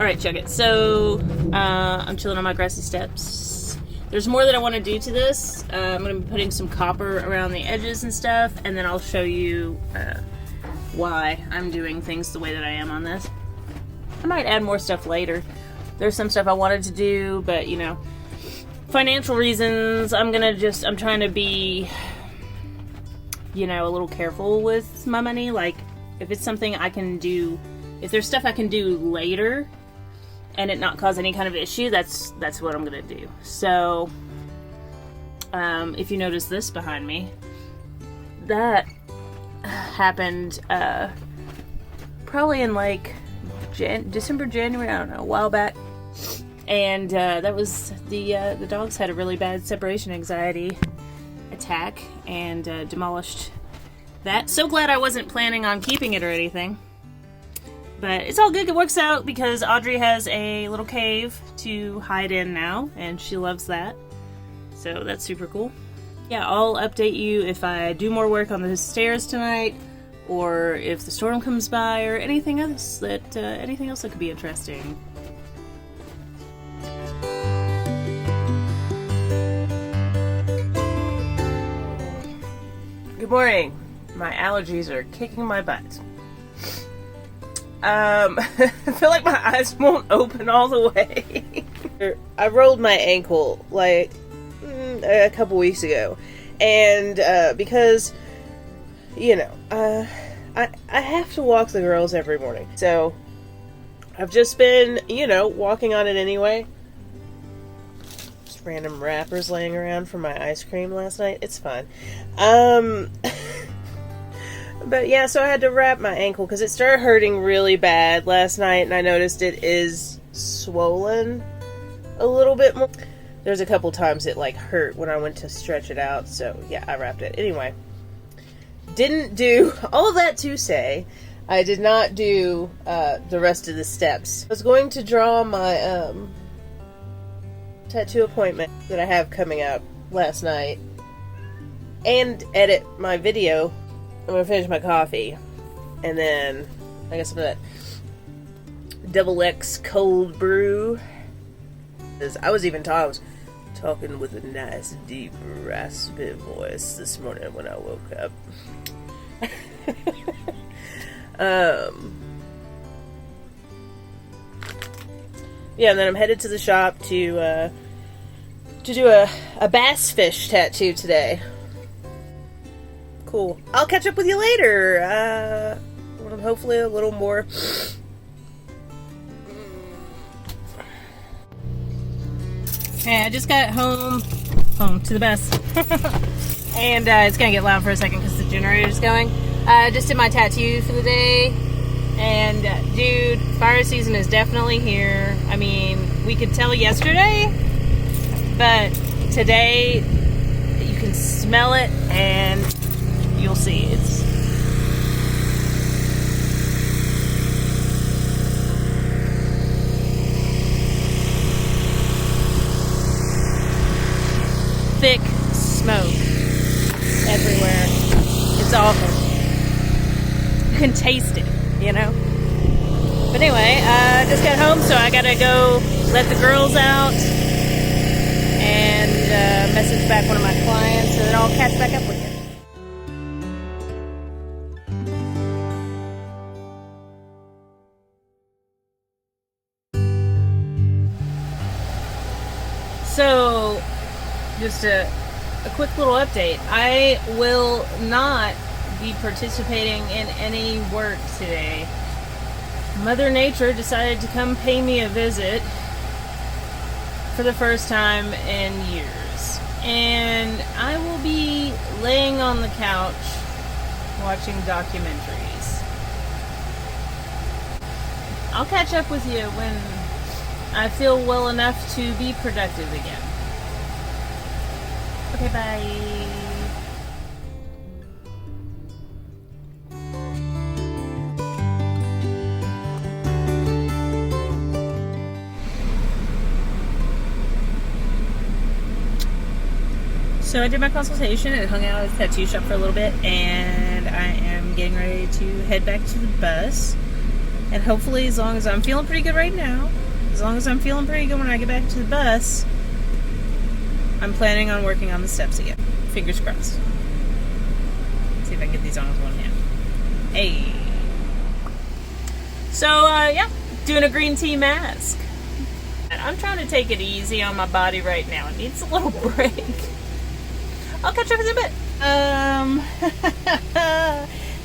Alright, check it. So, I'm chilling on my grassy steps. There's more that I want to do to this. I'm going to be putting some copper around the edges and stuff, and then I'll show you why I'm doing things the way that I am on this. I might add more stuff later. There's some stuff I wanted to do, but, you know, financial reasons, I'm trying to be, you know, a little careful with my money. Like, if it's something I can do, if there's stuff I can do later and it not cause any kind of issue, that's what I'm gonna do. So, if you notice this behind me, that happened probably in like December, January, I don't know, a while back. And that was the dogs had a really bad separation anxiety attack and demolished that. So glad I wasn't planning on keeping it or anything. But it's all good. It works out because Audrey has a little cave to hide in now, and she loves that. So that's super cool. Yeah, I'll update you if I do more work on the stairs tonight, or if the storm comes by, or anything else that could be interesting. Good morning. My allergies are kicking my butt. I feel like my eyes won't open all the way. I rolled my ankle like a couple weeks ago, and because, you know, I have to walk the girls every morning, so I've just been, you know, walking on it anyway. Just random wrappers laying around from my ice cream last night. It's fun. But yeah, so I had to wrap my ankle because it started hurting really bad last night, and I noticed it is swollen a little bit more. There's a couple times it like hurt when I went to stretch it out, so yeah, I wrapped it. Anyway, didn't do all that to say, I did not do the rest of the steps. I was going to draw my tattoo appointment that I have coming up last night and edit my video. I'm gonna finish my coffee, and then I got some of that Double X cold brew. I was talking with a nice, deep, raspy voice this morning when I woke up. Yeah, and then I'm headed to the shop to do a bass fish tattoo today. Cool. I'll catch up with you later. Hopefully a little more. Hey, I just got home to the bus. And it's gonna get loud for a second because the generator's going. Just did my tattoo for the day. And dude, fire season is definitely here. I mean, we could tell yesterday, but today you can smell it and you'll see it's thick smoke everywhere. It's awful. You can taste it, you know? But anyway, just got home, so I gotta go let the girls out and message back one of my clients, and then I'll catch back up with you. So, just a quick little update. I will not be participating in any work today. Mother Nature decided to come pay me a visit for the first time in years. And I will be laying on the couch watching documentaries. I'll catch up with you when I feel well enough to be productive again. Okay, bye. So I did my consultation and hung out at the tattoo shop for a little bit, and I am getting ready to head back to the bus. And hopefully, as long as I'm feeling pretty good right now, as long as I'm feeling pretty good when I get back to the bus, I'm planning on working on the steps again. Fingers crossed. Let's see if I can get these on with one hand. Hey. So, yeah, doing a green tea mask. I'm trying to take it easy on my body right now. It needs a little break. I'll catch up in a bit.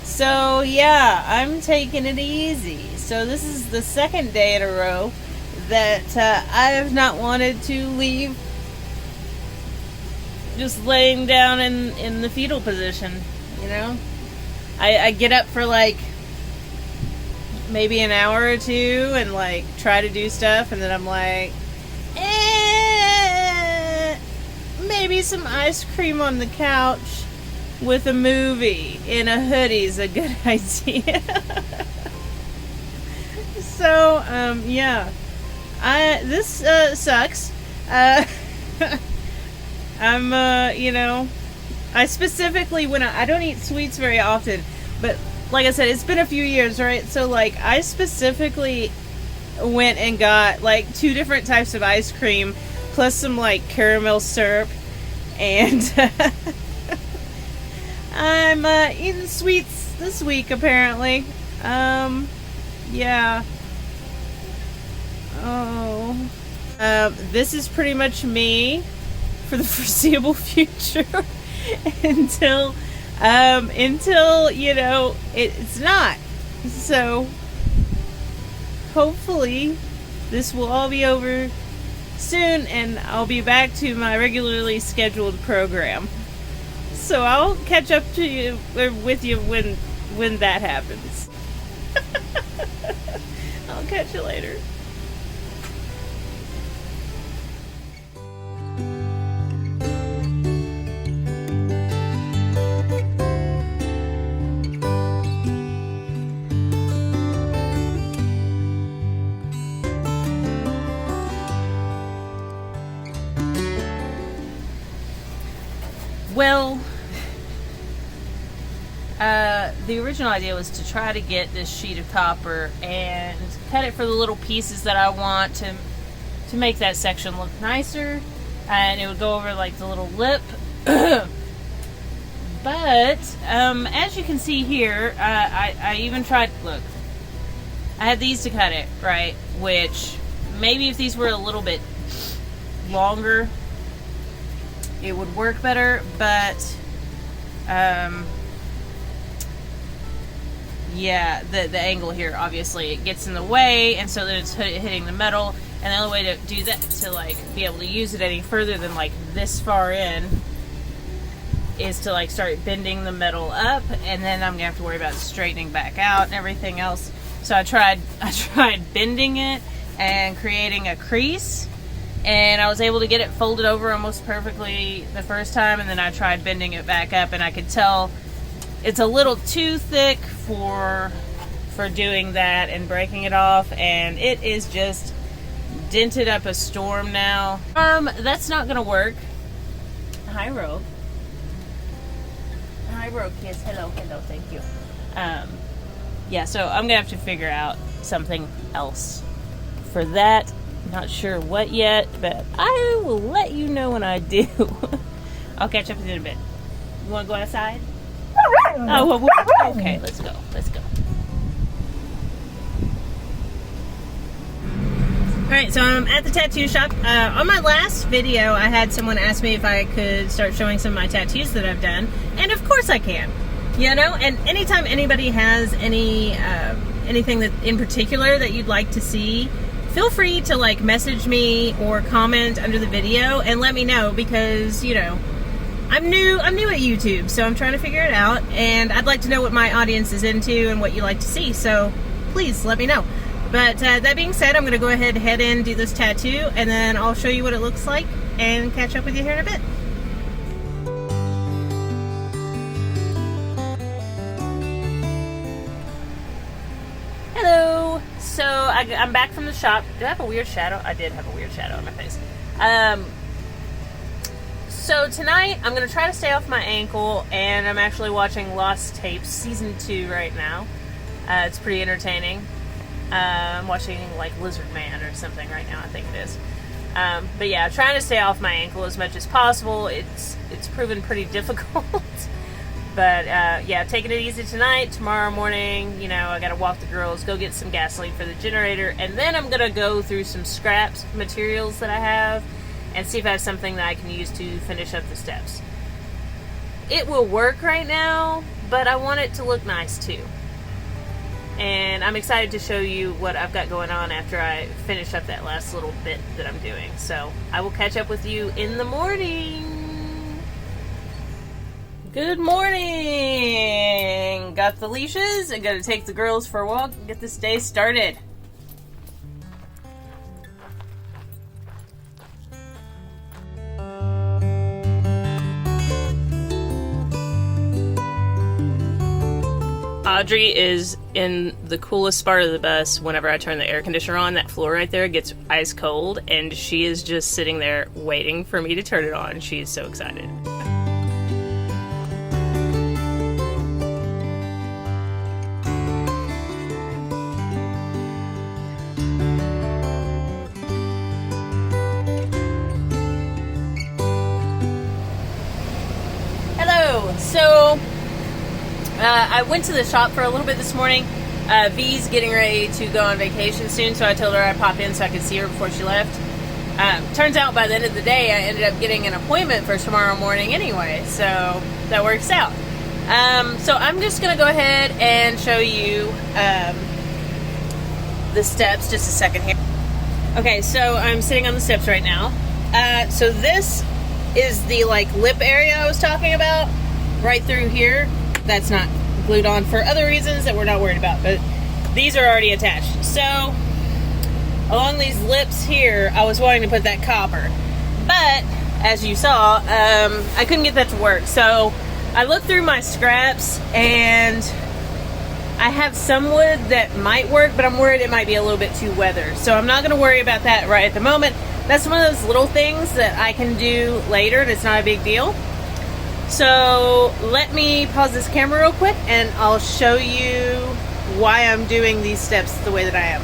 So yeah, I'm taking it easy. So this is the second day in a row that I have not wanted to leave just laying down in the fetal position, you know? I get up for like maybe an hour or two and like try to do stuff, and then I'm like, maybe some ice cream on the couch with a movie in a hoodie is a good idea. So, yeah. This sucks. I'm, you know, I specifically, when I don't eat sweets very often, but like I said, it's been a few years, right? So, like, I specifically went and got, like, 2 different types of ice cream, plus some, like, caramel syrup, and I'm eating sweets this week, apparently. Yeah. Oh. This is pretty much me for the foreseeable future until, you know, it's not. So, hopefully, this will all be over soon, and I'll be back to my regularly scheduled program. So I'll catch up to you with you when that happens. I'll catch you later. Well, the original idea was to try to get this sheet of copper and cut it for the little pieces that I want to make that section look nicer, and it would go over like the little lip. But as you can see here, I even tried, look, I had these to cut it, right, which maybe if these were a little bit longer it would work better, but yeah, the angle here, obviously it gets in the way, and so that it's hitting the metal, and the only way to do that, to like be able to use it any further than like this far in, is to like start bending the metal up, and then I'm gonna have to worry about straightening back out and everything else. So I tried bending it and creating a crease, and I was able to get it folded over almost perfectly the first time, and then I tried bending it back up, and I could tell it's a little too thick for doing that and breaking it off, and it is just dented up a storm now. That's not gonna work. Hi, Rogue. Hi, Rogue kids. Hello, thank you. Yeah, so I'm gonna have to figure out something else for that. Not sure what yet, but I will let you know when I do. I'll catch up with you in a bit. You want to go outside? Oh, well, okay, let's go. Alright, so I'm at the tattoo shop. On my last video, I had someone ask me if I could start showing some of my tattoos that I've done, and of course I can. You know, and anytime anybody has anything that in particular that you'd like to see, feel free to like message me or comment under the video and let me know, because, you know, I'm new at YouTube, so I'm trying to figure it out, and I'd like to know what my audience is into and what you like to see, so please let me know. But that being said, I'm going to go ahead and head in, do this tattoo, and then I'll show you what it looks like and catch up with you here in a bit. Hello! So I'm back from the shop. Did I have a weird shadow? I did have a weird shadow on my face. So tonight I'm going to try to stay off my ankle, and I'm actually watching Lost Tapes Season 2 right now. It's pretty entertaining. I'm watching like Lizard Man or something right now, I think it is. But yeah, trying to stay off my ankle as much as possible. It's proven pretty difficult. But yeah, taking it easy tonight. Tomorrow morning, you know, I gotta walk the girls, go get some gasoline for the generator, and then I'm gonna go through some scraps materials that I have and see if I have something that I can use to finish up the steps. It will work right now, but I want it to look nice too. And I'm excited to show you what I've got going on after I finish up that last little bit that I'm doing. So I will catch up with you in the morning. Good morning! Got the leashes and gotta take the girls for a walk and get this day started. Audrey is in the coolest part of the bus. Whenever I turn the air conditioner on, that floor right there gets ice cold, and she is just sitting there waiting for me to turn it on. She is so excited. Hello! So, I went to the shop for a little bit this morning. V's getting ready to go on vacation soon, so I told her I'd pop in so I could see her before she left. Turns out by the end of the day, I ended up getting an appointment for tomorrow morning anyway, so that works out. So I'm just going to go ahead and show you the steps. Just a second here. Okay, so I'm sitting on the steps right now. So this is the like lip area I was talking about, right through here. That's not glued on for other reasons that we're not worried about, but these are already attached. So along these lips here, I was wanting to put that copper, but as you saw, I couldn't get that to work. So I looked through my scraps and I have some wood that might work, but I'm worried it might be a little bit too weathered. So I'm not going to worry about that right at the moment. That's one of those little things that I can do later and it's not a big deal. So let me pause this camera real quick and I'll show you why I'm doing these steps the way that I am.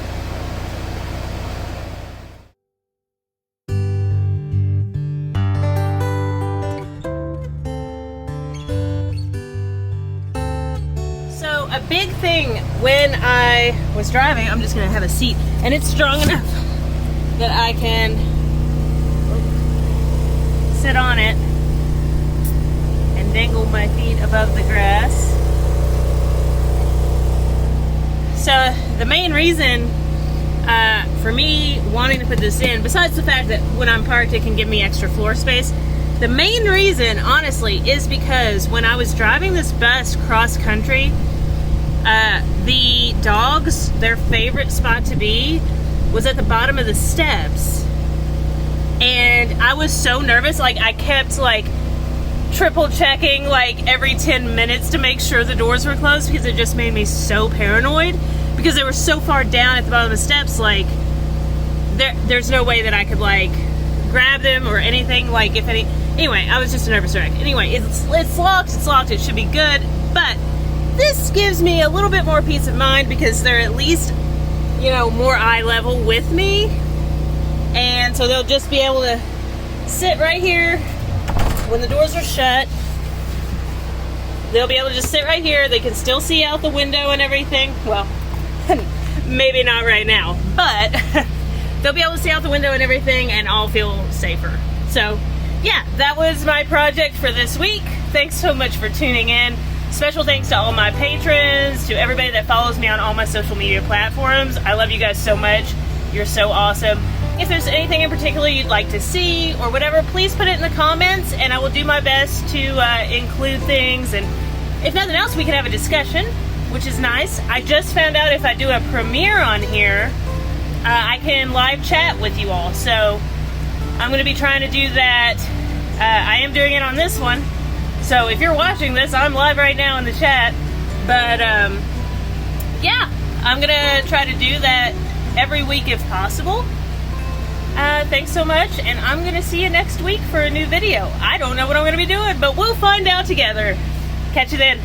So a big thing when I was driving, I'm just going to have a seat and it's strong enough that I can sit on it and dangle my feet above the grass. So the main reason for me wanting to put this in, besides the fact that when I'm parked it can give me extra floor space, the main reason honestly is because when I was driving this bus cross country, the dogs, their favorite spot to be was at the bottom of the steps, and I was so nervous. Like I kept like triple checking like every 10 minutes to make sure the doors were closed because it just made me so paranoid because they were so far down at the bottom of the steps. Like there's no way that I could like grab them or anything. Like if any, anyway, I was just a nervous wreck. Anyway, it's locked, it should be good, but this gives me a little bit more peace of mind because they're at least, you know, more eye level with me, and so they'll just be able to sit right here when the doors are shut. They'll be able to just sit right here. They can still see out the window and everything. Well, maybe not right now, but they'll be able to see out the window and everything, and I'll feel safer. So yeah, that was my project for this week. Thanks so much for tuning in. Special thanks to all my patrons, to everybody that follows me on all my social media platforms. I love you guys so much. You're so awesome. If there's anything in particular you'd like to see or whatever, please put it in the comments and I will do my best to include things. And if nothing else, we can have a discussion, which is nice. I just found out if I do a premiere on here, I can live chat with you all. So I'm going to be trying to do that. I am doing it on this one. So if you're watching this, I'm live right now in the chat. But yeah, I'm going to try to do that every week if possible. Thanks so much, and I'm going to see you next week for a new video. I don't know what I'm going to be doing, but we'll find out together. Catch you then.